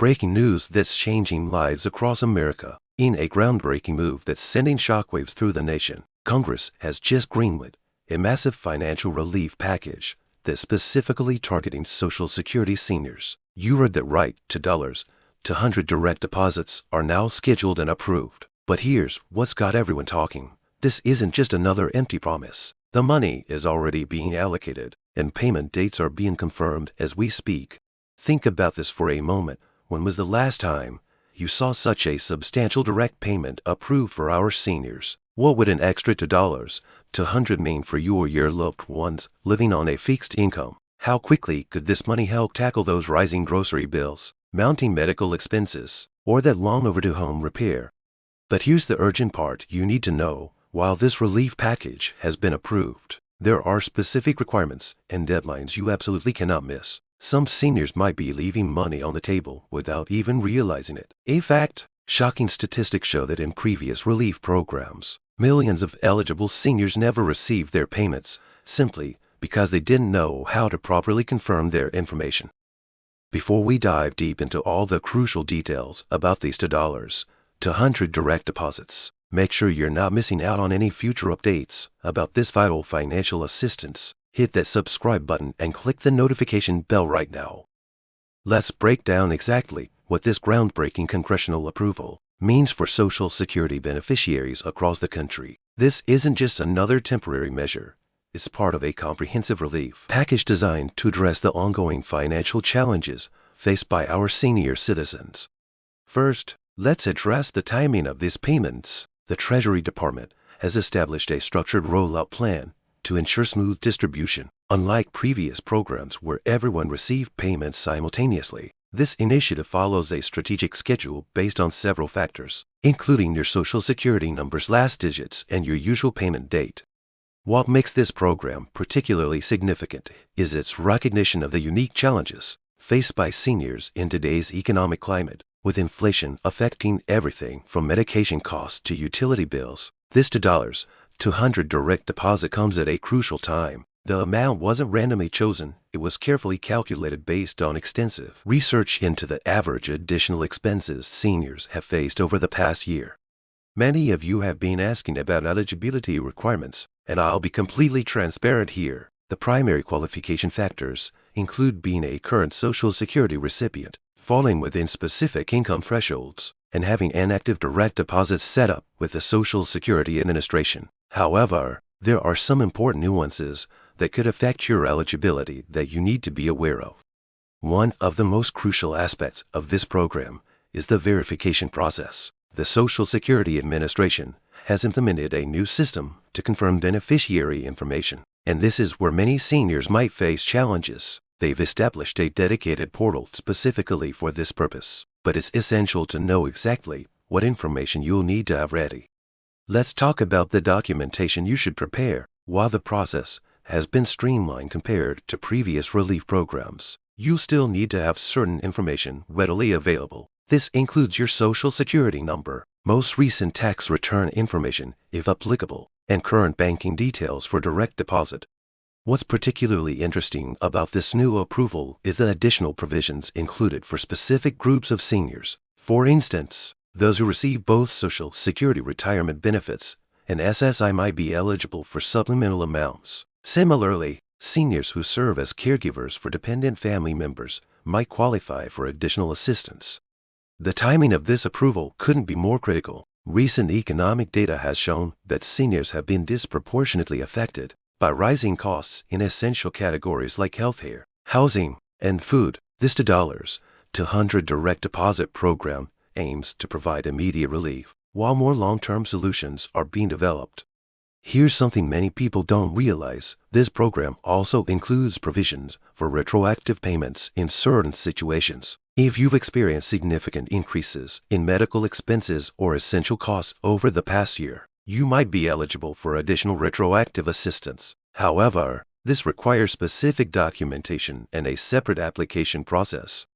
Breaking news that's changing lives across America. In a groundbreaking move that's sending shockwaves through the nation, Congress has just greenlit a massive financial relief package that's specifically targeting Social Security seniors. You heard that right, $200 direct deposits are now scheduled and approved. But here's what's got everyone talking. This isn't just another empty promise. The money is already being allocated, and payment dates are being confirmed as we speak. Think about this for a moment. When was the last time you saw such a substantial direct payment approved for our seniors? What would an extra $200 mean for you or your loved ones living on a fixed income? How quickly could this money help tackle those rising grocery bills, mounting medical expenses, or that long overdue home repair? But here's the urgent part you need to know. While this relief package has been approved, there are specific requirements and deadlines you absolutely cannot miss. Some seniors might be leaving money on the table without even realizing it. In fact, shocking statistics show that in previous relief programs, millions of eligible seniors never received their payments simply because they didn't know how to properly confirm their information. Before we dive deep into all the crucial details about these $200 direct deposits, make sure you're not missing out on any future updates about this vital financial assistance. Hit that subscribe button and click the notification bell right now. Let's break down exactly what this groundbreaking congressional approval means for Social Security beneficiaries across the country. This isn't just another temporary measure. It's part of a comprehensive relief package designed to address the ongoing financial challenges faced by our senior citizens. First, let's address the timing of these payments. The Treasury Department has established a structured rollout plan to ensure smooth distribution. Unlike previous programs where everyone received payments simultaneously, this initiative follows a strategic schedule based on several factors, including your Social Security number's last digits and your usual payment date. What makes this program particularly significant is its recognition of the unique challenges faced by seniors in today's economic climate. With inflation affecting everything from medication costs to utility bills, this $200 direct deposit comes at a crucial time. The amount wasn't randomly chosen. It was carefully calculated based on extensive research into the average additional expenses seniors have faced over the past year. Many of you have been asking about eligibility requirements, and I'll be completely transparent here. The primary qualification factors include being a current Social Security recipient, falling within specific income thresholds, and having an active direct deposit set up with the Social Security Administration. However, there are some important nuances that could affect your eligibility that you need to be aware of. One of the most crucial aspects of this program is the verification process. The Social Security Administration has implemented a new system to confirm beneficiary information, and this is where many seniors might face challenges. They've established a dedicated portal specifically for this purpose, but it's essential to know exactly what information you'll need to have ready. Let's talk about the documentation you should prepare. While the process has been streamlined compared to previous relief programs, you still need to have certain information readily available. This includes your Social Security number, most recent tax return information if applicable, and current banking details for direct deposit. What's particularly interesting about this new approval is the additional provisions included for specific groups of seniors. For instance, those who receive both Social Security retirement benefits and SSI might be eligible for supplemental amounts. Similarly, seniors who serve as caregivers for dependent family members might qualify for additional assistance. The timing of this approval couldn't be more critical. Recent economic data has shown that seniors have been disproportionately affected by rising costs in essential categories like healthcare, housing, and food. This $200 direct deposit program aims to provide immediate relief, while more long-term solutions are being developed. Here's something many people don't realize. This program also includes provisions for retroactive payments in certain situations. If you've experienced significant increases in medical expenses or essential costs over the past year, you might be eligible for additional retroactive assistance. However, this requires specific documentation and a separate application process.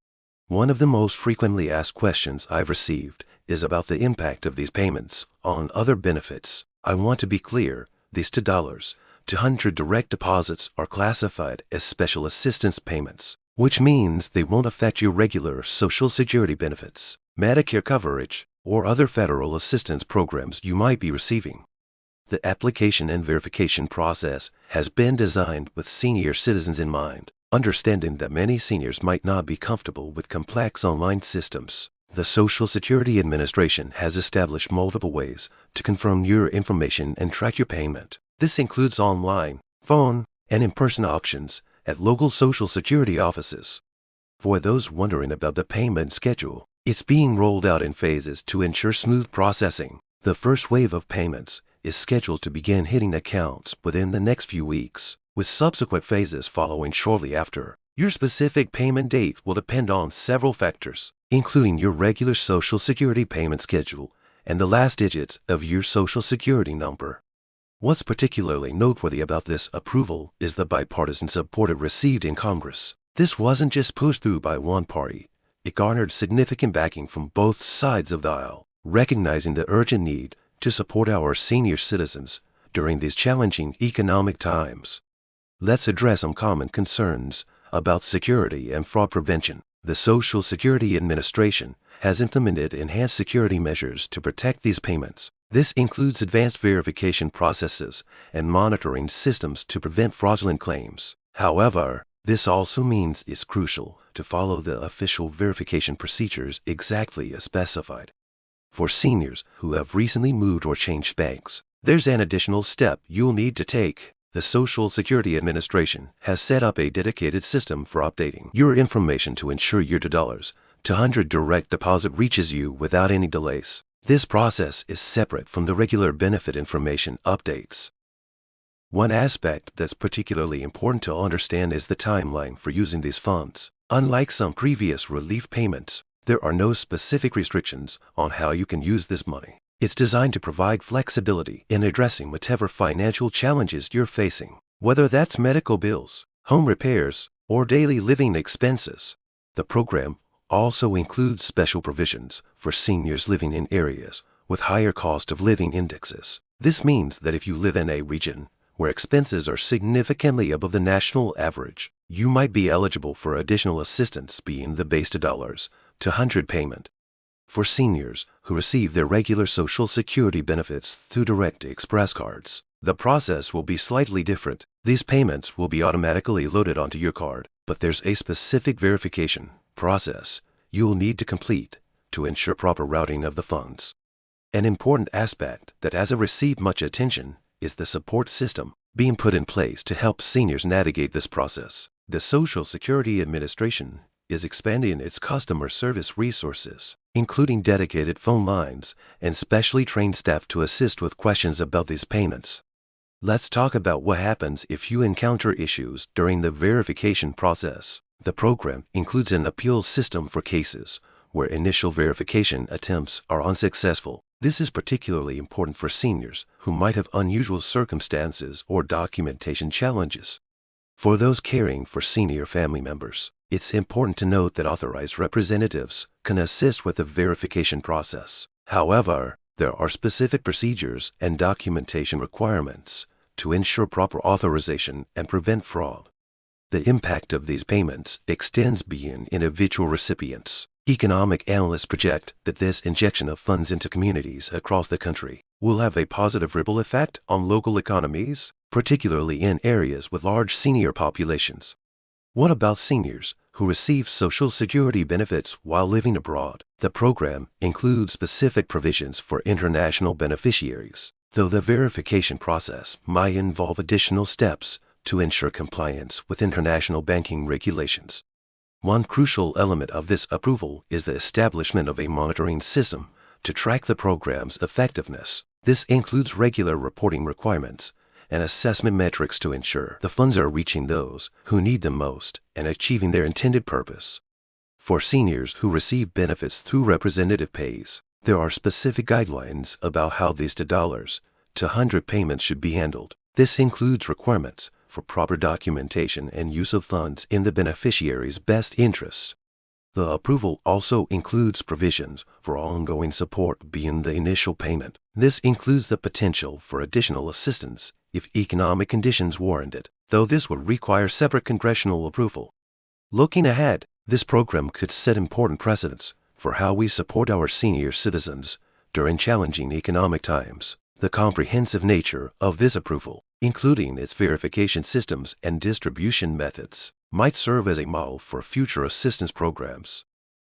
One of the most frequently asked questions I've received is about the impact of these payments on other benefits. I want to be clear, these $200 direct deposits are classified as special assistance payments. which means they won't affect your regular Social Security benefits, Medicare coverage, or other federal assistance programs you might be receiving. The application and verification process has been designed with senior citizens in mind, understanding that many seniors might not be comfortable with complex online systems. The Social Security Administration has established multiple ways to confirm your information and track your payment. This includes online, phone, and in-person auctions at local Social Security offices. For those wondering about the payment schedule, it's being rolled out in phases to ensure smooth processing. The first wave of payments is scheduled to begin hitting accounts within the next few weeks, with subsequent phases following shortly after. Your specific payment date will depend on several factors, including your regular Social Security payment schedule and the last digits of your Social Security number. What's particularly noteworthy about this approval is the bipartisan support it received in Congress. This wasn't just pushed through by one party. It garnered significant backing from both sides of the aisle, recognizing the urgent need to support our senior citizens during these challenging economic times. Let's address some common concerns about security and fraud prevention. The Social Security Administration has implemented enhanced security measures to protect these payments. This includes advanced verification processes and monitoring systems to prevent fraudulent claims. However, this also means it's crucial to follow the official verification procedures exactly as specified. For seniors who have recently moved or changed banks, there's an additional step you'll need to take. The Social Security Administration has set up a dedicated system for updating your information to ensure your $2 to $100 direct deposit reaches you without any delays. This process is separate from the regular benefit information updates. One aspect that's particularly important to understand is the timeline for using these funds. Unlike some previous relief payments, there are no specific restrictions on how you can use this money. It's designed to provide flexibility in addressing whatever financial challenges you're facing, whether that's medical bills, home repairs, or daily living expenses. The program also includes special provisions for seniors living in areas with higher cost of living indexes. This means that if you live in a region where expenses are significantly above the national average, you might be eligible for additional assistance beyond the base $2 to $100 payment. For seniors who receive their regular Social Security benefits through direct express cards, the process will be slightly different. These payments will be automatically loaded onto your card, but there's a specific verification process you'll need to complete to ensure proper routing of the funds. An important aspect that hasn't received much attention is the support system being put in place to help seniors navigate this process. The Social Security Administration is expanding its customer service resources, including dedicated phone lines and specially trained staff to assist with questions about these payments. Let's talk about what happens if you encounter issues during the verification process. The program includes an appeals system for cases where initial verification attempts are unsuccessful. This is particularly important for seniors who might have unusual circumstances or documentation challenges. For those caring for senior family members, it's important to note that authorized representatives can assist with the verification process. However, there are specific procedures and documentation requirements to ensure proper authorization and prevent fraud. The impact of these payments extends beyond individual recipients. Economic analysts project that this injection of funds into communities across the country will have a positive ripple effect on local economies, particularly in areas with large senior populations. What about seniors who receive Social Security benefits while living abroad? The program includes specific provisions for international beneficiaries, though the verification process might involve additional steps to ensure compliance with international banking regulations. One crucial element of this approval is the establishment of a monitoring system to track the program's effectiveness. This includes regular reporting requirements and assessment metrics to ensure the funds are reaching those who need them most and achieving their intended purpose. For seniors who receive benefits through representative pays, there are specific guidelines about how these $2 to $100 payments should be handled. This includes requirements for proper documentation and use of funds in the beneficiary's best interest. The approval also includes provisions for ongoing support beyond the initial payment. This includes the potential for additional assistance if economic conditions warrant it, though this would require separate congressional approval. Looking ahead, this program could set important precedents for how we support our senior citizens during challenging economic times. The comprehensive nature of this approval, including its verification systems and distribution methods, might serve as a model for future assistance programs.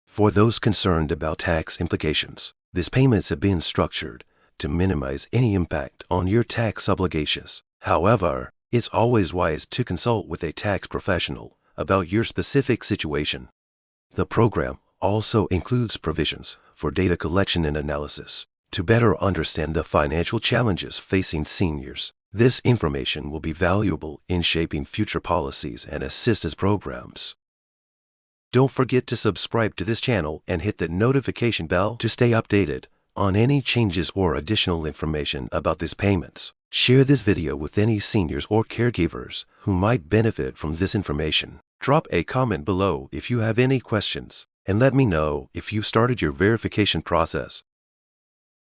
For those concerned about tax implications, these payments have been structured to minimize any impact on your tax obligations. However, it's always wise to consult with a tax professional about your specific situation. The program also includes provisions for data collection and analysis to better understand the financial challenges facing seniors. This information will be valuable in shaping future policies and assistance programs. Don't forget to subscribe to this channel and hit the notification bell to stay updated on any changes or additional information about these payments. Share this video with any seniors or caregivers who might benefit from this information. Drop a comment below if you have any questions, and let me know if you've started your verification process.